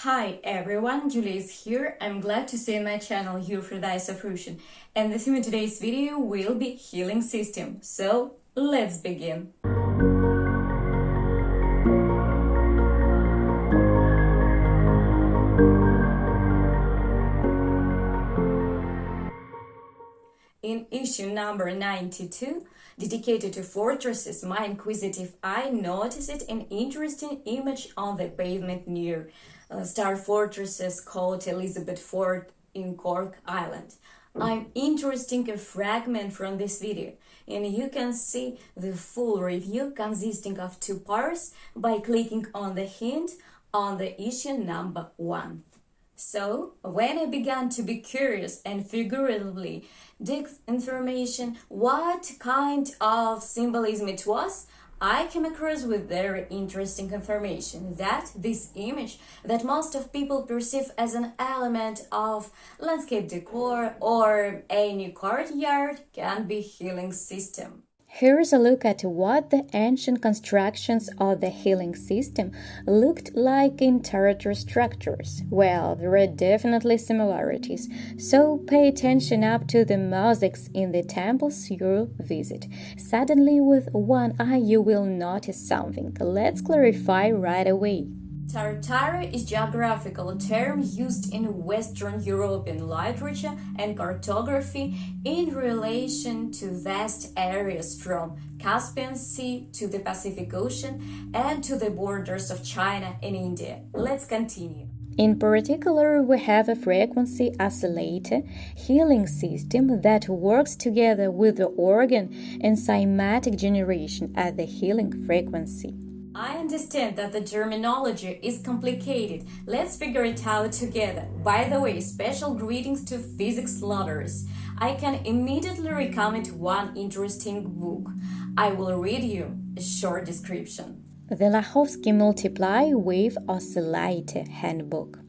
Hi everyone, Julia is here. I'm glad to see in my channel Euphrodise of Russian, and the theme of today's video will be healing system. So let's begin. In issue number 92, dedicated to fortresses, my inquisitive eye noticed an interesting image on the pavement near Star Fortresses called Elizabeth Fort in Cork Island. I'm interesting a fragment from this video, and you can see the full review consisting of two parts by clicking on the hint on the issue number 1. So, when I began to be curious and figuratively dig information what kind of symbolism it was, I came across with very interesting information that this image that most of people perceive as an element of landscape decor or any courtyard can be healing system. Here's a look at what the ancient constructions of the healing system looked like in territory structures. Well, there are definitely similarities, so pay attention up to the mosaics in the temples you'll visit. Suddenly, with one eye, you will notice something. Let's clarify right away. Territory is a geographical term used in Western European literature and cartography in relation to vast areas from Caspian Sea to the Pacific Ocean and to the borders of China and India. Let's continue. In particular, we have a frequency oscillator healing system that works together with the organ and cymatic generation at the healing frequency. I understand that the terminology is complicated. Let's figure it out together. By the way, special greetings to physics lovers. I can immediately recommend one interesting book. I will read you a short description. The Lahovsky Multiply Wave Oscillator Handbook.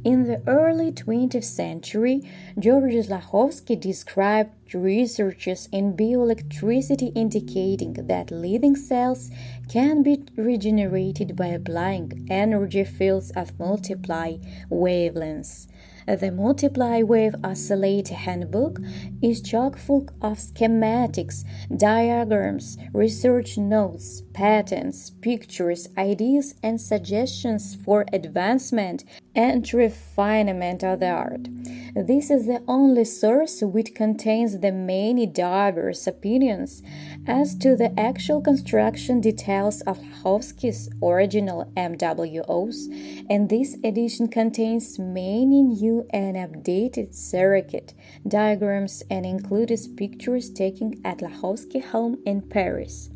In the early 20th century, Georges Lahovsky described researches in bioelectricity indicating that living cells can be regenerated by applying energy fields of multiply wavelengths. The Multiply Wave Oscillator Handbook is chock full of schematics, diagrams, research notes, patents, pictures, ideas, and suggestions for advancement and refinement of the art. This is the only source which contains the many diverse opinions as to the actual construction details of Lahovsky's original MWOs, and this edition contains many new and updated circuit diagrams and includes pictures taken at Lahovsky home in Paris.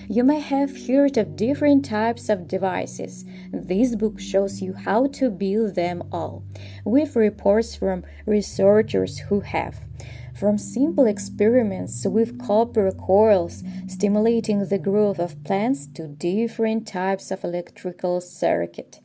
You may have heard of different types of devices. This book shows you how to build them all, with reports from researchers who have. From simple experiments with copper coils stimulating the growth of plants to different types of electrical circuit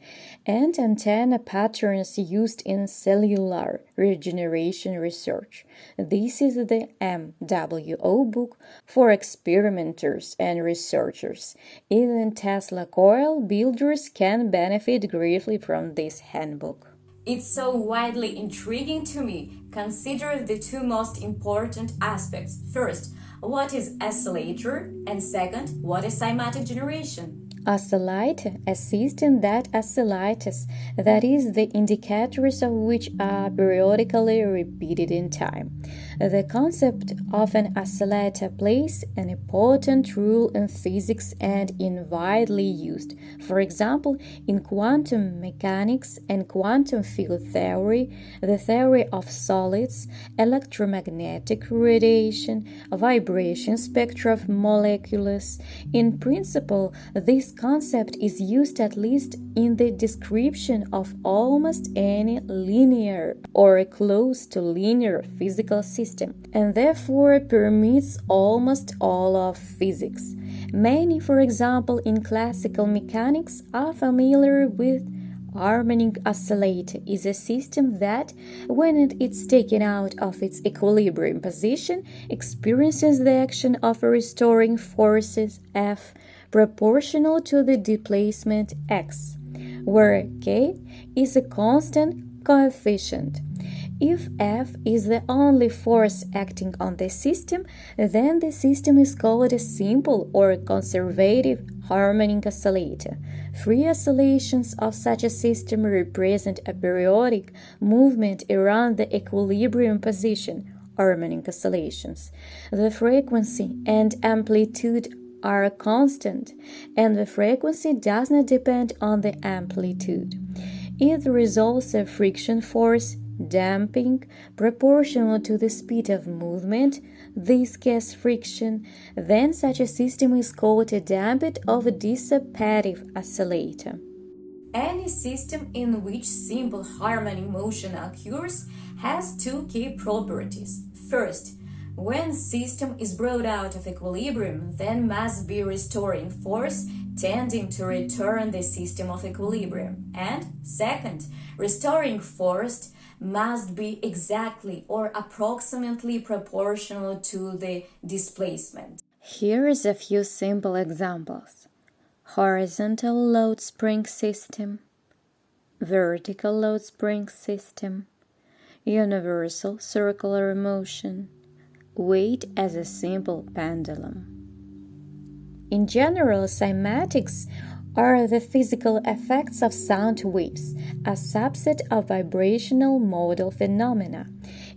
and antenna patterns used in cellular regeneration research. This is the MWO book for experimenters and researchers. Even Tesla coil builders can benefit greatly from this handbook. It's so widely intriguing to me. Consider the two most important aspects. First, what is oscillator? And second, what is cymatic generation? Oscillator, a system that oscillates, that is, the indicators of which are periodically repeated in time. The concept of an oscillator plays an important role in physics and is widely used. For example, in quantum mechanics and quantum field theory, the theory of solids, electromagnetic radiation, vibration spectra of molecules. In principle, this concept is used at least in the description of almost any linear or close to linear physical system, and therefore permeates almost all of physics. Many, for example, in classical mechanics, are familiar with harmonic oscillator is a system that, when it is taken out of its equilibrium position, experiences the action of restoring forces F proportional to the displacement x. where k is a constant coefficient. If F is the only force acting on the system, then the system is called a simple or conservative harmonic oscillator. Free oscillations of such a system represent a periodic movement around the equilibrium position, harmonic oscillations. The frequency and amplitude are constant, and the frequency does not depend on the amplitude. If there is also a friction force, damping, proportional to the speed of movement, viscous friction, then such a system is called a damped or dissipative oscillator. Any system in which simple harmonic motion occurs has two key properties. First, when system is brought out of equilibrium, then must be restoring force tending to return the system of equilibrium. And second, restoring force must be exactly or approximately proportional to the displacement. Here is a few simple examples. Horizontal load spring system, vertical load spring system, universal circular motion, weight as a simple pendulum. In general, cymatics are the physical effects of sound waves, a subset of vibrational modal phenomena.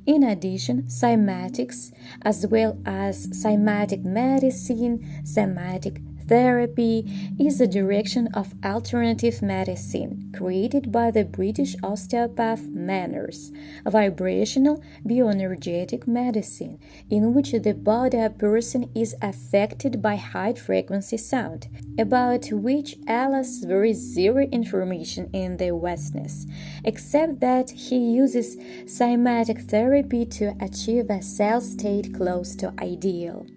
In addition, cymatics, as well as cymatic medicine, cymatic therapy, is a direction of alternative medicine created by the British osteopath Manners, a vibrational bioenergetic medicine in which the body of a person is affected by high-frequency sound, about which Alice there is zero information in the Westness, except that he uses cymatic therapy to achieve a cell state close to ideal.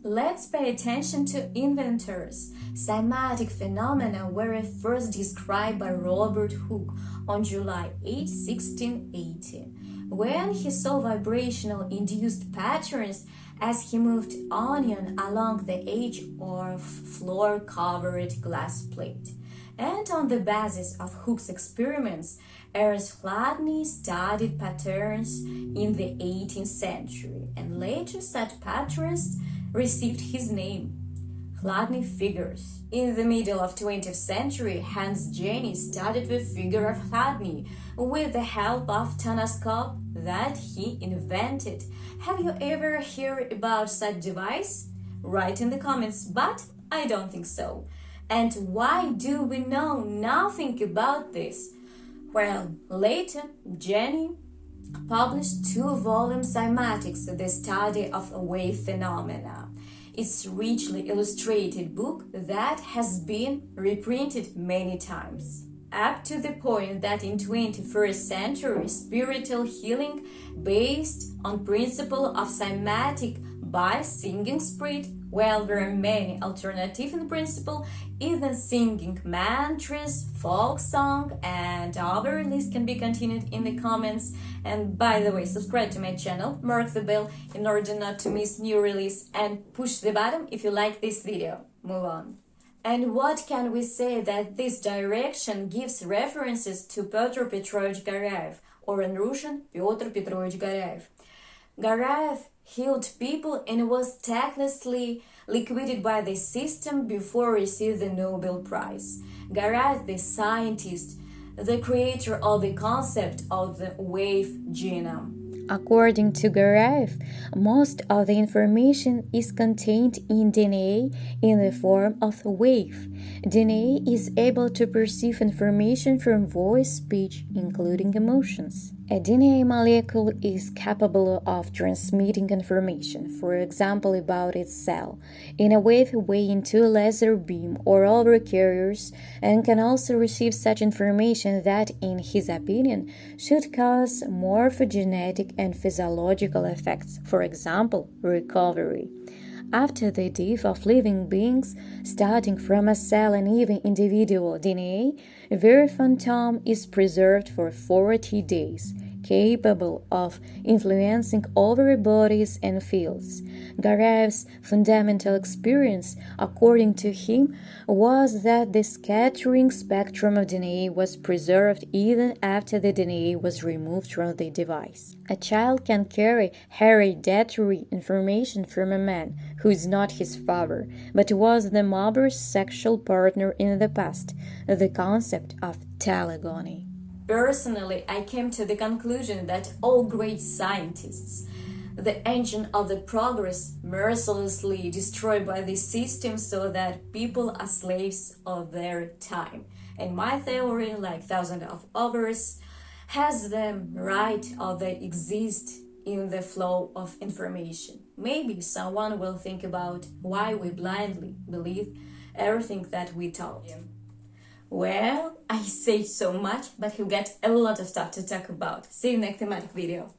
Let's pay attention to inventors. Cymatic phenomena were first described by Robert Hooke on July 8, 1680, when he saw vibrational induced patterns as he moved onion along the edge of floor-covered glass plate. And on the basis of Hooke's experiments, Ernst Chladni studied patterns in the 18th century, and later such patterns received his name, Chladni figures. In the middle of 20th century, Hans Jenny studied the figure of Chladni with the help of tonoscope that he invented. Have you ever heard about such device? Write in the comments, but I don't think so. And why do we know nothing about this? Well, later, Jenny published 2-volume Cymatics, the study of wave phenomena. It's a richly illustrated book that has been reprinted many times, up to the point that in 21st century spiritual healing based on principle of cymatic by singing spirit. Well, there are many alternatives in principle, even singing mantras, folk song, and our list can be continued in the comments. And by the way, subscribe to my channel, mark the bell in order not to miss new release, and push the button if you like this video. Move on. And what can we say that this direction gives references to Petr Petrovich Garayev, or in Russian, Petr Petrovich Garayev. Garayev healed people and was tactlessly liquidated by the system before receiving the Nobel Prize. Garayev, the scientist, the creator of the concept of the wave genome. According to Garayev, most of the information is contained in DNA in the form of a wave. DNA is able to perceive information from voice, speech, including emotions. A DNA molecule is capable of transmitting information, for example about its cell, in a wave way into a laser beam or other carriers, and can also receive such information that, in his opinion, should cause morphogenetic and physiological effects, for example, recovery. After the death of living beings, starting from a cell and even individual DNA, their phantom is preserved for 40 days, capable of influencing other bodies and fields. Garev's fundamental experience, according to him, was that the scattering spectrum of DNA was preserved even after the DNA was removed from the device. A child can carry hereditary information from a man who is not his father, but was the mother's sexual partner in the past, the concept of telegony. Personally, I came to the conclusion that all great scientists, the engine of the progress, mercilessly destroyed by the system so that people are slaves of their time. And my theory, like thousands of others, has them right or they exist in the flow of information. Maybe someone will think about why we blindly believe everything that we taught. Well, I say so much, but he'll get a lot of stuff to talk about. See you next thematic video.